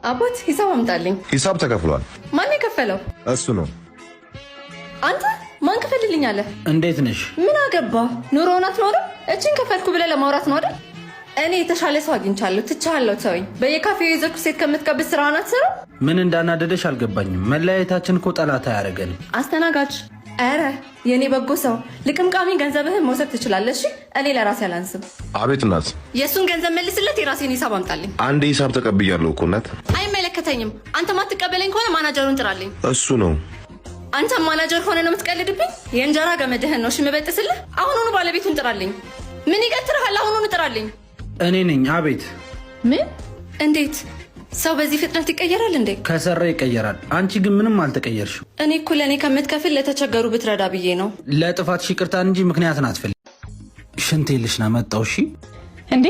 አባት ሂሳብ አምጣልኝ። ሂሳብ ተከፍሏል። ማን የከፈለው? እሱ ነው። አንተ ማን ከፈልልኝ አለ? እንዴት ነሽ? ምን አገባ? ኑሮውን አትኖርም? እቺን ከፈልኩ ብለህ ለማውራት ነው አይደል? እኔ የተሻለ ሰው አግኝቻለሁ። ትቻለሁ። ተወኝ። በየካፌው የዘርኩ ሴት ከምትቀብስ ስራውን አትሰራም? ምን እንዳናደደሽ አልገባኝም። መለያየታችን እኮ ጠላት አያደርገንም። አስተናጋጅ፣ ኧረ የኔ በጎ ሰው ልቅምቃሚ ገንዘብህን መውሰድ ትችላለሽ። እኔ ለራሴ አላንስም። አቤት እናት። የእሱን ገንዘብ መልስለት፣ የራሴን ሂሳብ አምጣልኝ። አንድ ሂሳብ ተቀብያለሁ እኮ እናት። አይመለከተኝም። አንተ ማትቀበለኝ ከሆነ ማናጀሩን ጥራልኝ። እሱ ነው። አንተ ማናጀር ሆነ ነው የምትቀልድብኝ? የእንጀራ ገመድህን ነው ሽምበጥስልህ። አሁኑኑ ባለቤቱን ጥራልኝ። ምን ይቀጥርሃል? አሁኑኑ ጥራልኝ። እኔ ነኝ። አቤት። ምን? እንዴት? ሰው በዚህ ፍጥነት ይቀየራል እንዴ? ከሰራ ይቀየራል። አንቺ ግን ምንም አልተቀየርሽም። እኔ እኮ ለእኔ ከምትከፍል ለተቸገሩ ብትረዳ ብዬ ነው። ለጥፋትሽ ይቅርታ እንጂ ምክንያትን አትፈልግ። ሽንት የልሽና መጣው። እሺ እንዴ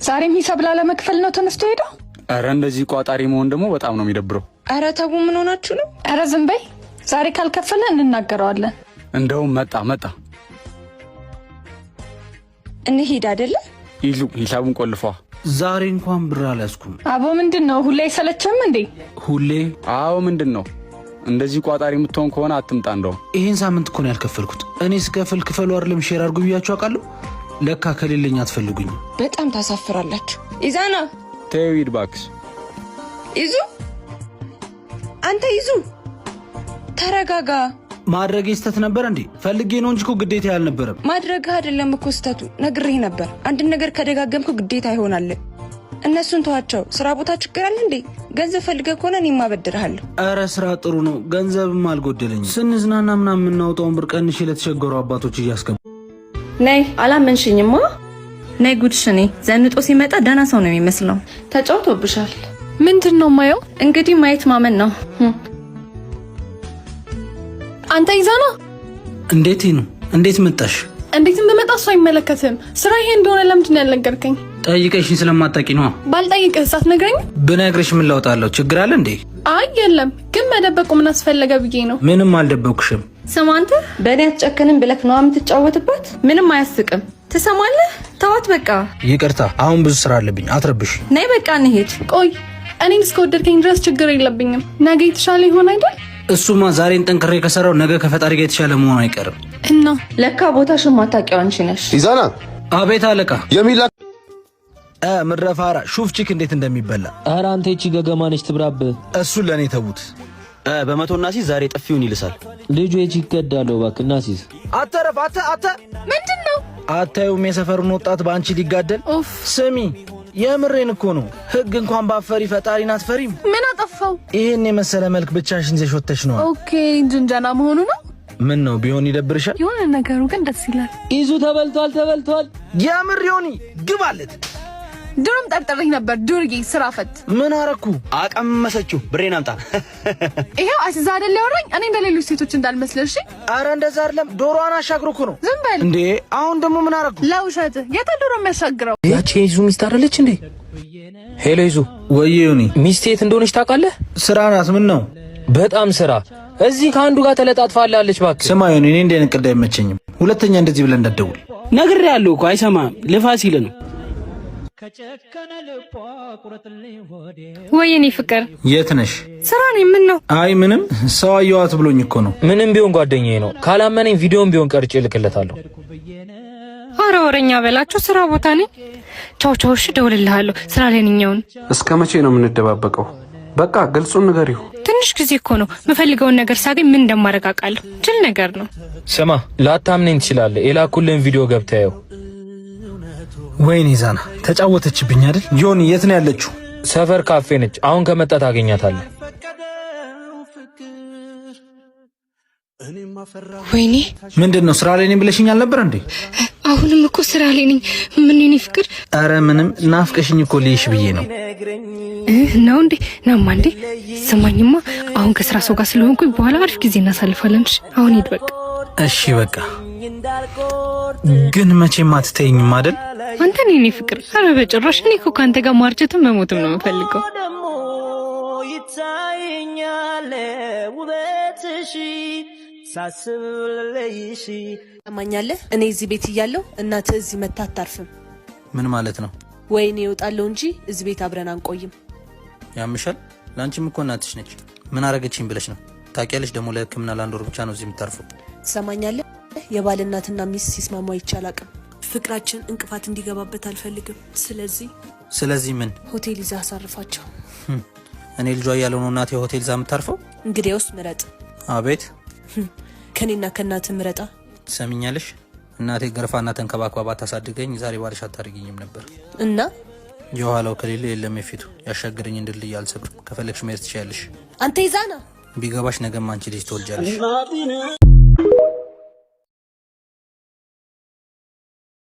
ዛሬም ሂሳብ ላለመክፈል ነው ተነስቶ ሄደው? አረ እንደዚህ ቋጣሪ መሆን ደግሞ በጣም ነው የሚደብረው። አረ ተው፣ ምን ሆናችሁ ነው? አረ ዝም በይ። ዛሬ ካልከፈለ እንናገረዋለን። እንደውም መጣ እንሂድ አይደለ? ይሉ ሂሳቡን ቆልፏ። ዛሬ እንኳን ብር አልያዝኩም። አቦ ምንድን ነው ሁሌ አይሰለችም እንዴ? ሁሌ? አዎ ምንድን ነው እንደዚህ ቋጣሪ የምትሆን ከሆነ አትምጣ። እንደውም ይሄን ሳምንት እኮ ነው ያልከፈልኩት። እኔ ስከፍል ክፈሉ አይደለም ሼር አድርጉ ብያችሁ አውቃለሁ። ለካ ከሌለኝ አትፈልጉኝ። በጣም ታሳፍራላችሁ። ኢዛና ተይው ይድባክስ። ይዙ አንተ ይዙ ተረጋጋ። ማድረግ ስህተት ነበር እንዴ? ፈልጌ ነው እንጂ እኮ ግዴታ ያልነበረም። ማድረግ አይደለም እኮ ስህተቱ። ነግሬህ ነበር። አንድ ነገር ከደጋገምኩ ግዴታ ይሆናል። እነሱን ተዋቸው። ስራ ቦታ ችግር አለ እንዴ? ገንዘብ ፈልገህ ከሆነ እኔም አበድርሃለሁ። ኧረ ስራ ጥሩ ነው፣ ገንዘብም አልጎደለኝም። ስንዝናና ምናምን የምናወጣውን ብር ቀንሼ ለተቸገሩ አባቶች እያስገቡ። ነይ አላመንሽኝማ። ነይ ጉድሽ። እኔ ዘንጦ ሲመጣ ደህና ሰው ነው የሚመስለው። ተጫውቶብሻል። ምንድን ነው ማየው? እንግዲህ ማየት ማመን ነው። አንተ ይዛና እንዴት ነው? እንዴት መጣሽ? እንዴት እንደመጣ እሱ አይመለከትም። ስራ ይሄ እንደሆነ ለምንድን ያልነገርከኝ? ጠይቀሽኝ ስለማታውቂ ነው። ባልጠይቅህ ሳትነግረኝ? ብነግርሽ ምን ለውጣለሁ? ችግር አለ እንዴ? አይ የለም፣ ግን መደበቁ ምን አስፈለገ ብዬ ነው። ምንም አልደበኩሽም። ስማ አንተ በእኔ አትጨክንም ብለህ ነው የምትጫወትበት? ምንም አያስቅም። ትሰማለህ? ተዋት በቃ። ይቅርታ፣ አሁን ብዙ ስራ አለብኝ። አትረብሽ። ነይ በቃ እንሂድ። ቆይ እኔን እስከወደድከኝ ድረስ ችግር የለብኝም። ነገ የተሻለ ይሆን አይደል? እሱማ ዛሬን ጠንክሬ ከሰራው ነገ ከፈጣሪ ጋር የተሻለ መሆን አይቀርም። እና ለካ ቦታሽን ማታውቂው አንቺ ነሽ። ኢዛና። አቤት አለቃ። የሚላ ምረፋራ ሹፍ ቺክ እንዴት እንደሚበላ። ኧረ አንተ እቺ ገገማ ነች ትብራብ። እሱን ለኔ ተውት። በመቶ እናሲዝ ዛሬ ጥፊውን ይልሳል። ልጁ እቺ ይገዳለው እባክህ እናሲዝ። አተረፍ አተ ምንድነው? አታዩም የሰፈሩን ወጣት በአንቺ ሊጋደል? ስሚ የምሬን እኮ ነው። ህግ እንኳን ባፈሪ ፈጣሪን አትፈሪም? ምን አጠፋው? ይሄን የመሰለ መልክ ብቻሽን ይዘሽ ወጥተሽ ነው። ኦኬ ጅንጀና መሆኑ ነው። ምን ነው ቢሆን ይደብርሻል? የሆነ ነገሩ ግን ደስ ይላል። ይዙ ተበልቷል። የምር ዮኒ ግባለት። ድሮም ጠርጥሬህ ነበር ዱርዬ ስራ ፈት። ምን አረኩ? አቀመሰችው። ብሬን አምጣ። ይሄው አሲዛ አይደል ያወራኝ። እኔ እንደሌሎች ሴቶች እንዳልመስልሽ። አረ እንደዛ አይደለም። ዶሮዋን አሻግሮ እኮ ነው። ዝም በል እንዴ! አሁን ደግሞ ምን አረኩ? ለውሸት የት ዶሮ የሚያሻግረው? ያቺ ይዙ ሚስት አይደለች እንዴ? ሄሎ ይዙ። ወይ ዮኒ፣ ሚስት የት እንደሆነች ታውቃለህ? ስራ ናት። ምን ነው? በጣም ስራ። እዚህ ከአንዱ ጋር ተለጣጥፋላለች። እባክህ ስማ ዮኒ፣ እኔ እንደ ንቅዳ አይመቸኝም። ሁለተኛ እንደዚህ ብለህ እንዳትደውል። ነግሬሃለሁ እኮ አይሰማም። ልፋ ሲል ነው። ወይኔ ፍቅር የት ነሽ? ስራ ነኝ። ምን ነው? አይ ምንም፣ ሰው አየዋት ብሎኝ እኮ ነው። ምንም ቢሆን ጓደኛዬ ነው። ካላመነኝ ቪዲዮም ቢሆን ቀርጬ እልክለታለሁ። ኧረ ወረኛ በላችሁ። ስራ ቦታ ነኝ። ቻው። እሺ እደውልልሃለሁ። ስራ ላይ ነኝ። እስከ መቼ ነው የምንደባበቀው? በቃ ግልጹን ንገሪው። ትንሽ ጊዜ እኮ ነው። የምፈልገውን ነገር ሳገኝ ምን እንደማደርግ አውቃለሁ። ጅል ነገር ነው። ስማ ላታምነኝ ትችላለህ። የላኩልን ቪዲዮ ገብተኸው። ወይኔ ዛና ተጫወተችብኝ አይደል? ዮኒ የት ነው ያለችው? ሰፈር ካፌ ነች። አሁን ከመጣ ታገኛታለህ። ወይኔ ምንድነው? ስራ ላይ ነኝ ብለሽኝ አልነበር እንዴ? አሁንም እኮ ስራ ላይ ነኝ። ምን የኔ ፍቅር? አረ ምንም፣ ናፍቀሽኝ እኮ ልይሽ ብዬ ነው። ነው እንዴ? ናማ እንዴ? ስማኝማ፣ አሁን ከስራ ሰው ጋር ስለሆንኩኝ በኋላ አሪፍ ጊዜ እናሳልፋለን። አሁን ሂድ በቃ። እሺ በቃ። ግን መቼም አትተይኝም አይደል? አንተ የኔ ፍቅር? አረ በጭራሽ። እኔ እኮ ካንተ ጋር ማርጀትም መሞትም ነው የምፈልገው። ታማኛለህ? እኔ እዚህ ቤት እያለሁ እናትህ እዚህ መታ አታርፍም። ምን ማለት ነው? ወይኔ እወጣለሁ እንጂ እዚህ ቤት አብረን አንቆይም። ያምሻል? ላንቺም እኮ እናትሽ ነች። ምን አረገችኝ ብለሽ ነው? ታውቂያለሽ ደግሞ ለህክምና ለአንድ ወር ብቻ ነው እዚህ የምታርፈው። ትሰማኛለህ? የባል እናትና ሚስት ሲስማሙ አይቻል አቅም ፍቅራችን እንቅፋት እንዲገባበት አልፈልግም። ስለዚህ ምን ሆቴል ይዛ አሳርፋቸው። እኔ ልጇ እያለሁ ነው እናቴ ሆቴል ይዛ የምታርፈው? እንግዲያውስ ምረጥ። አቤት ከኔና ከእናት ምረጣ። ትሰሚኛለሽ? እናቴ ገርፋና ተንከባክባ ታሳድገኝ ዛሬ ባልሽ አታርጊኝም ነበር። እና የኋላው ከሌለ የለም የፊቱ ያሻገረኝ እንድልይ አልሰብር። ከፈለግሽ መሄድ ትችያለሽ። አንተ ይዛና ቢገባሽ ነገም አንቺ ልጅ ትወልጃለሽ።